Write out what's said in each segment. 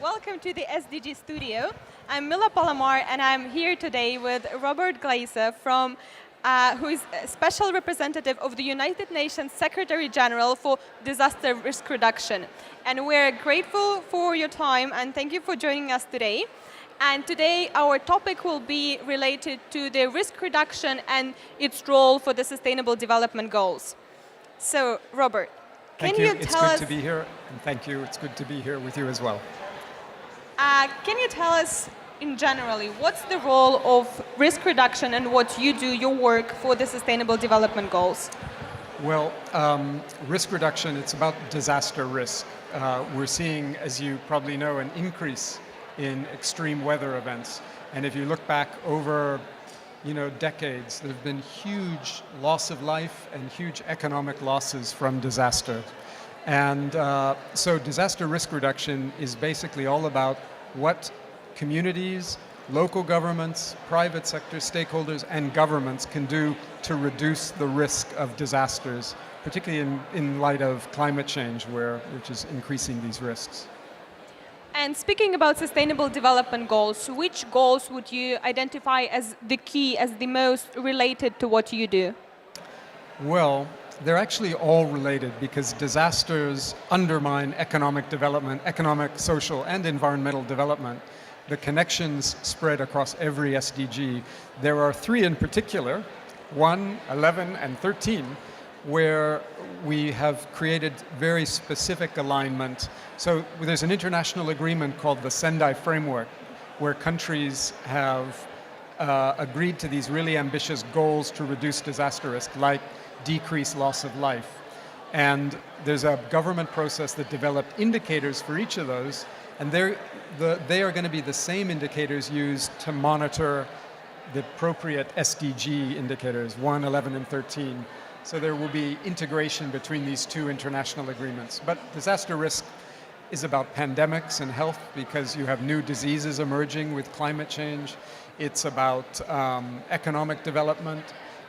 Welcome to the SDG studio. I'm Mila Palamar, and I'm here today with Robert Glaser, who is a special representative of the United Nations Secretary General for Disaster Risk Reduction. And we're grateful for your time, and thank you for joining us today. And today, our topic will be related to the risk reduction and its role for the Sustainable Development Goals. So, Robert, Thank you. It's good to be here, and thank you. It's good to be here with you as well. Can you tell us, in generally, what's the role of risk reduction and what you do, your work, for the Sustainable Development Goals? Well, risk reduction, it's about disaster risk. We're seeing, as you probably know, an increase in extreme weather events. And if you look back over decades, there have been huge loss of life and huge economic losses from disaster. And so disaster risk reduction is basically all about what communities, local governments, private sector stakeholders, and governments can do to reduce the risk of disasters, particularly in light of climate change, which is increasing these risks. And speaking about Sustainable Development Goals, which goals would you identify as the key, as the most related to what you do? Well, they're actually all related because disasters undermine economic development, economic, social, and environmental development. The connections spread across every SDG. There are three in particular, 1, 11, and 13, where we have created very specific alignment. So there's an international agreement called the Sendai Framework, where countries have agreed to these really ambitious goals to reduce disaster risk, like decrease loss of life. And there's a government process that developed indicators for each of those, and they are going to be the same indicators used to monitor the appropriate SDG indicators, 1, 11, and 13. So there will be integration between these two international agreements. But disaster risk is about pandemics and health because you have new diseases emerging with climate change. It's about economic development.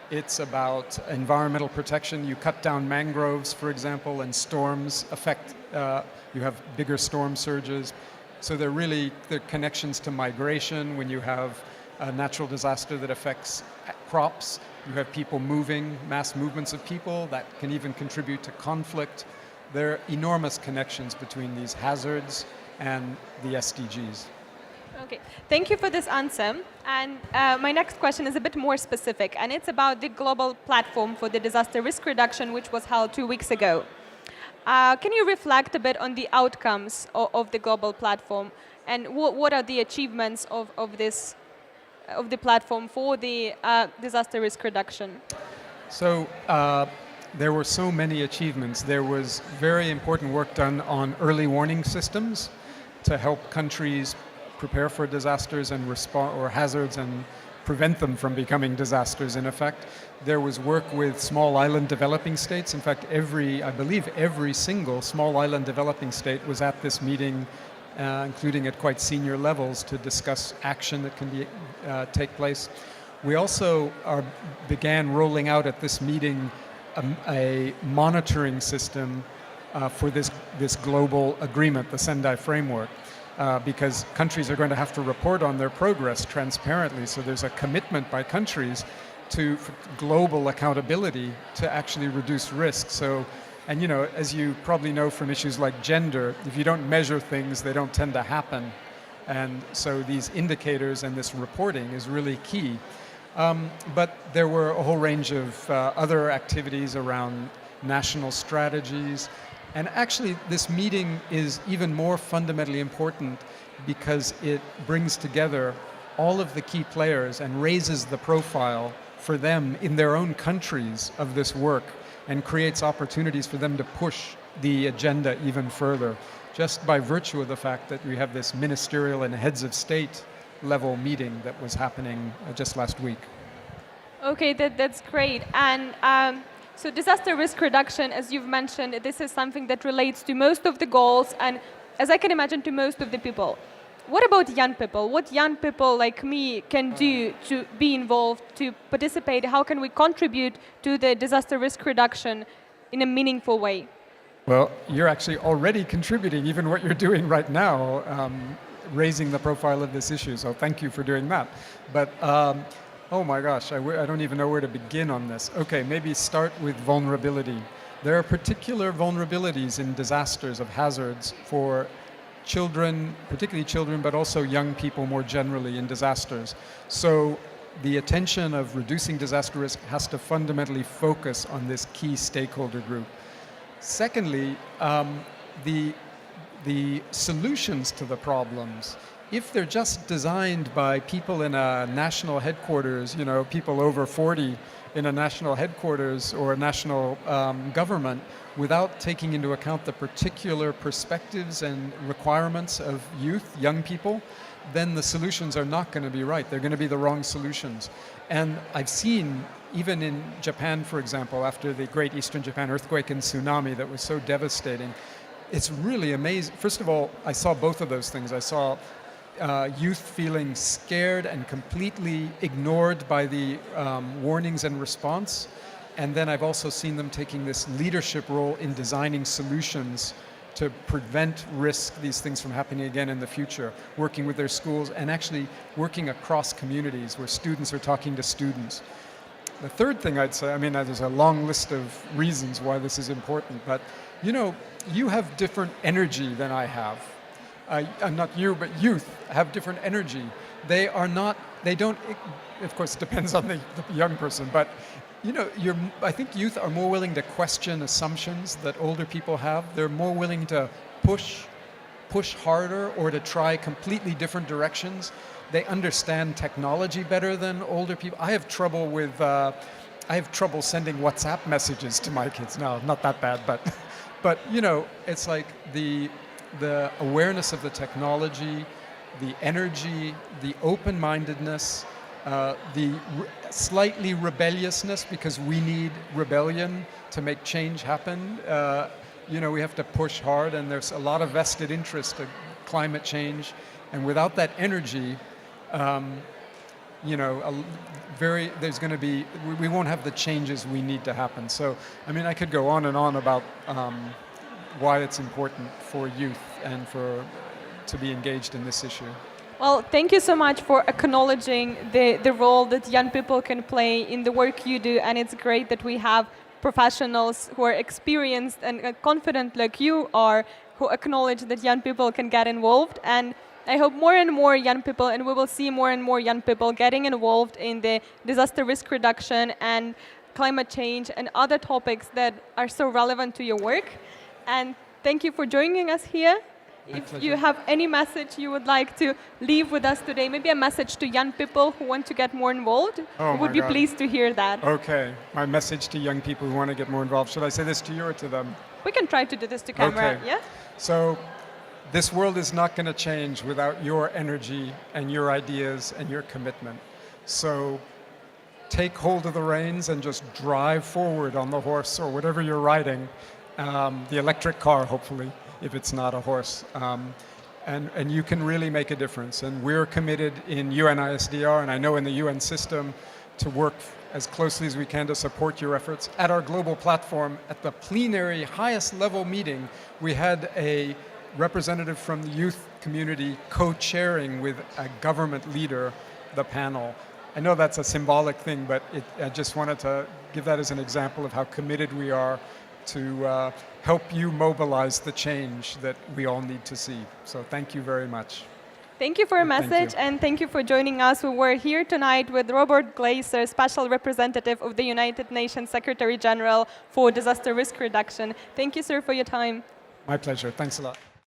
It's about environmental protection. You cut down mangroves, for example, and storms affect, you have bigger storm surges. So they're connections to migration. When you have a natural disaster that affects crops, you have people moving, mass movements of people that can even contribute to conflict. There are enormous connections between these hazards and the SDGs. Okay, thank you for this answer. And my next question is a bit more specific, and it's about the global platform for the disaster risk reduction, which was held 2 weeks ago. Can you reflect a bit on the outcomes of the global platform, and what are the achievements of the platform for the disaster risk reduction? So there were so many achievements. There was very important work done on early warning systems to help countries prepare for disasters and respond or hazards and prevent them from becoming disasters in effect. There was work with small island developing states. In fact, I believe every single small island developing state was at this meeting, including at quite senior levels, to discuss action that can take place. We also began rolling out at this meeting a monitoring system for this global agreement, the Sendai Framework, because countries are going to have to report on their progress transparently. So there's a commitment by countries to global accountability to actually reduce risk. So, and as you probably know from issues like gender, if you don't measure things, they don't tend to happen. And so these indicators and this reporting is really key. But there were a whole range of other activities around national strategies. And actually, this meeting is even more fundamentally important because it brings together all of the key players and raises the profile for them in their own countries of this work and creates opportunities for them to push the agenda even further, just by virtue of the fact that we have this ministerial and heads of state level meeting that was happening just last week. Okay, that's great. And so disaster risk reduction, as you've mentioned, this is something that relates to most of the goals and, as I can imagine, to most of the people. What about young people? What young people like me can do to be involved, to participate? How can we contribute to the disaster risk reduction in a meaningful way? Well, you're actually already contributing, even what you're doing right now, raising the profile of this issue. So thank you for doing that. But oh my gosh, I don't even know where to begin on this. Okay, maybe start with vulnerability. There are particular vulnerabilities in disasters of hazards for children, particularly children, but also young people more generally in disasters. So the attention of reducing disaster risk has to fundamentally focus on this key stakeholder group. Secondly, the solutions to the problems, if they're just designed by people in a national headquarters, you know, people over 40 in a national headquarters or a national government, without taking into account the particular perspectives and requirements of youth, young people, then the solutions are not going to be right. They're going to be the wrong solutions. And I've seen, even in Japan, for example, after the Great Eastern Japan earthquake and tsunami that was so devastating, it's really amazing. First of all, I saw both of those things. I saw youth feeling scared and completely ignored by the warnings and response. And then I've also seen them taking this leadership role in designing solutions to prevent these things from happening again in the future, working with their schools and actually working across communities where students are talking to students. The third thing I'd say, I mean, there's a long list of reasons why this is important, but you know, you have different energy than I have. Not you, but youth have different energy. They don't, of course it depends on the young person, but you know, I think youth are more willing to question assumptions that older people have. They're more willing to push harder or to try completely different directions. They understand technology better than older people. I have trouble sending WhatsApp messages to my kids. No, not that bad, but you know, it's like the awareness of the technology, the energy, the open-mindedness, the slightly rebelliousness, because we need rebellion to make change happen. You know, we have to push hard, and there's a lot of vested interest in climate change, and without that energy, you know, there's going to be, we won't have the changes we need to happen. So, I mean, I could go on and on about why it's important for youth and to be engaged in this issue. Well, thank you so much for acknowledging the role that young people can play in the work you do, and it's great that we have professionals who are experienced and confident like you are, who acknowledge that young people can get involved. And I hope more and more young people, and we will see more and more young people getting involved in the disaster risk reduction and climate change and other topics that are so relevant to your work. And thank you for joining us here. If you have any message you would like to leave with us today, maybe a message to young people who want to get more involved, we would be pleased to hear that. Okay, my message to young people who want to get more involved. Should I say this to you or to them? We can try to do this to camera, okay. Yeah? So, this world is not going to change without your energy and your ideas and your commitment. So, take hold of the reins and just drive forward on the horse or whatever you're riding, the electric car, hopefully, if it's not a horse. And you can really make a difference. And we're committed in UNISDR, and I know in the UN system, to work as closely as we can to support your efforts. At our global platform, at the plenary highest level meeting, we had a representative from the youth community co-chairing with a government leader the panel. I know that's a symbolic thing, but I just wanted to give that as an example of how committed we are to help you mobilize the change that we all need to see. So thank you very much. Thank you for your message, and thank you for joining us. We were here tonight with Robert Glaser, Special Representative of the United Nations Secretary General for Disaster Risk Reduction. Thank you, sir, for your time. My pleasure. Thanks a lot.